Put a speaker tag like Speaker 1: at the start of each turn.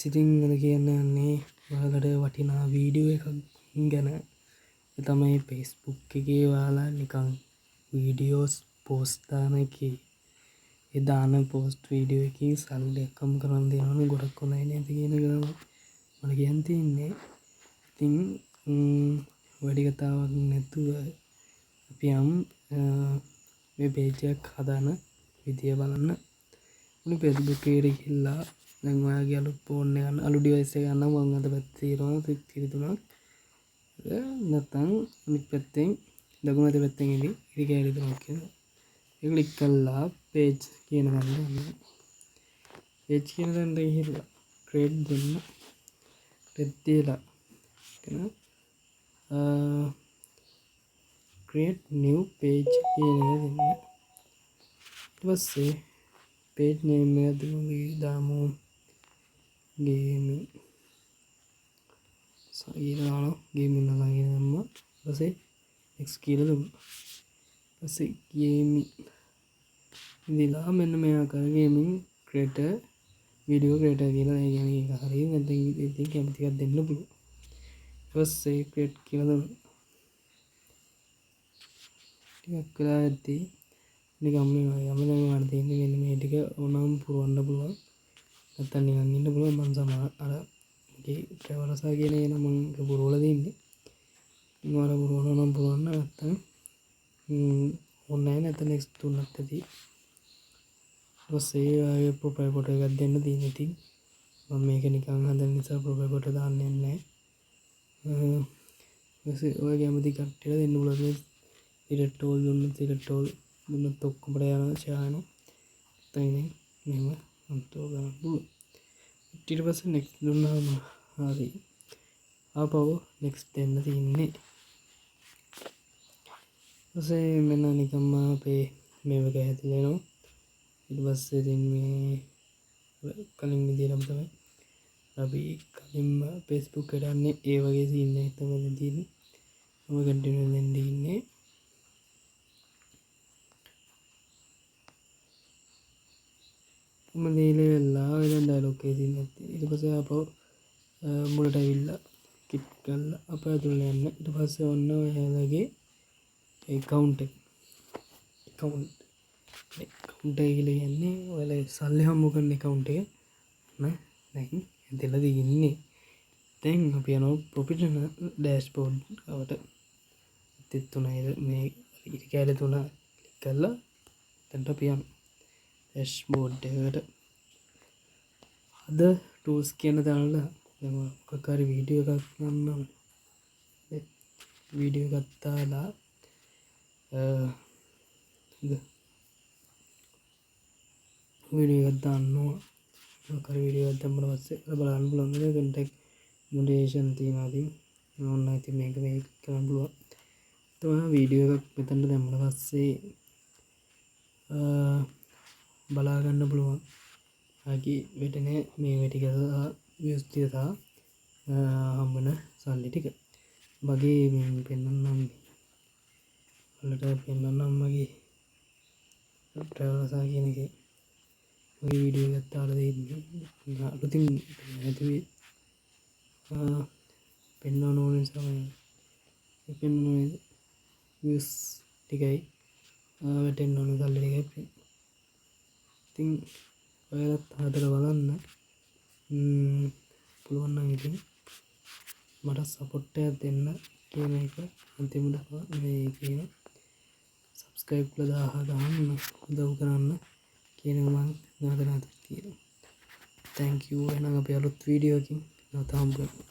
Speaker 1: ඉතින් අද කියන්නේ ඔයාලට වටිනා වීඩියෝ එකක් ගැන. ඒ තමයි Facebook එකේ ඔයාලා නිකන් වීඩියෝස් පෝස්ට් දාන එකේ. ඒ දාන පෝස්ට් වීඩියෝ එකකින් සල්ලි එකම් කරන් දෙනවනේ ගොඩක් හොඳයි නේද කියන එක තමයි මට කියන්න තියෙන්නේ. ඉතින් වැඩි කතාවක් නැතුව අපි යමු මේ පේජ් එක හදාන විදිය බලන්න. උනේ Facebook එකට ගිහිල්ලා දැන් ඔයාගේ අලුත් ෆෝන් එක ගන්න අලුත් ඩිවයිස් එක ගන්න මම අද පැත්තේ තියෙනවා 33 නැත්නම් අනිත් පැත්තෙන් දකුණු අත පැත්තෙන් ඉරි කැලි තුනක් කියලා. ඒක ක්ලික් කළා පේජ් කියන තැනට යන්න. පේජ් කියන තැනට ගිහිල්ලා ක්‍රියේට් දෙන්න. ක්‍රියේට් දීලා එන create new page කියන එක දෙන්න. ඊට පස්සේ page name එක දාමු gaming. සයිරාන gaming නගගෙන දැම්මා. ඊට පස්සේ next කියලා දුන්නා. ඊට පස්සේ gaming ඉඳලා මෙන්න මේ ආකාර gaming creator video creator කියලා ඒ කියන්නේ ඒක හරිය නැත්නම් ඉතින් කැමති එකක් දෙන්න පුළුවන්. ඊට පස්සේ create කියලා දුන්නා. ටිකක් වෙලා ඇද්දි නිකම් මේ යම දැන් වල තියෙන්නේ මෙන්න මේ ටික ඕනම පුරවන්න පුළුවන්. නැත්නම් නිකන් ඉන්න පුළුවන් මම සමහර අර මගේ ට්‍රැවලර්සා කියන එක නම් මම පුරවලා දෙන්නේ. ඉතින් ඔයාලා පුරවනවා නම් පුරවන්න නැත්නම් ඕනේ නැත්නම් next තුනක් ඇති. ඊට පස්සේ ආයේ ප්‍රොෆයිල් ෆොටෝ එකක් දෙන්න තියෙන ඉතින් මම මේක නිකන් හදන නිසා ප්‍රොෆයිල් ෆොටෝ දාන්නේ නැහැ. ඔයගේ කැමති කට්ටියට දෙන්න පුළුවන්. ඉරටෝල් දුන්නත් ඔක්කොම යන ශාන තයිනේ මෙහෙම අන්තෝ ගන්න පුළුවන්. ඊට පස්සේ next දුන්නාම හරි ආපහු next දෙන්න තියෙන්නේ. ඊපස්සේ මෙන්න නිකම්ම අපේ මේව ගැහැතිලා එනවා. ඊට පස්සේ ඉතින් මේ කලින් විදිහටම තමයි අපි කලින්ම Facebook එකට යන්නේ ඒ වගේ සීන් එකක් තමයි තියෙන්නේ. මම කන්ටිනියු වෙන්න ඉන්නේ. මම දීලා වෙන ඩයලොග් එකේ තියෙන ඊට පස්සේ ආපහු මුලට ඇවිල්ලා ක්ලික් කරලා අප ඇතුළට යන්න. ඊට පස්සේ ඔන්න ඔයාලගේ account එක කියලා කියන්නේ ඔයාලා සල්ලි හම්බ කරන account එක නේ දැන් ඇදලා තියෙන්නේ. දැන් අපි යනවා professional dashboard එකට. ඉතින් තුනයි මේ ඉරි කැලේ තුන ක්ලික් කරලා දැන් අපි යනවා dashboard එකට. අද tools කියන දාලා දැන් මොකක් හරි වීඩියෝ එකක් ගන්නවා. වීඩියෝ එකක් දාලා වීඩියෝ එකක් දාන්නවා. මොකක් හරි වීඩියෝ එකක් දැම්මම පස්සේ බලන්න පුළුවන් නේද contact moderation තියෙනවා. ඉතින් ඕන්න ඉතින් මේක කරන්න පුළුවන්. තමයි වීඩියෝ එකක් මෙතනට දැම්මම පස්සේ බලා ගන්න පුළුවන්. ආකි වෙටනේ මේ ටික views ටික සහ හම්බෙන සල්ලි ටික. මගේ මේ පෙන්නන්නම් වලට පෙන්නන්නම් මගේ ට්‍රැවලර්සා කියන එකේ මගේ වීඩියෝ එකක් දාලා දෙන්නේ. අලුතින් ඇතුලේ පෙන්වන්න ඕන නිසා මම පෙන්වන්නේ views ටිකයි වැටෙන්න ඕන සල්ලි ටිකයි. ඉතින් ඔයාලත් හදලා බලන්න පුළුවන් නම් ඉතින් මට සපෝට් එකක් දෙන්න කියන එක අන්තිමට මේ කියන subscribe කරලා 1000 ගන්න උදව් කරන්න කියන මම නැවත කියනවා. thank you. එහෙනම් අපි අලුත් වීඩියෝ එකකින් නැවත හම්බ වෙමු.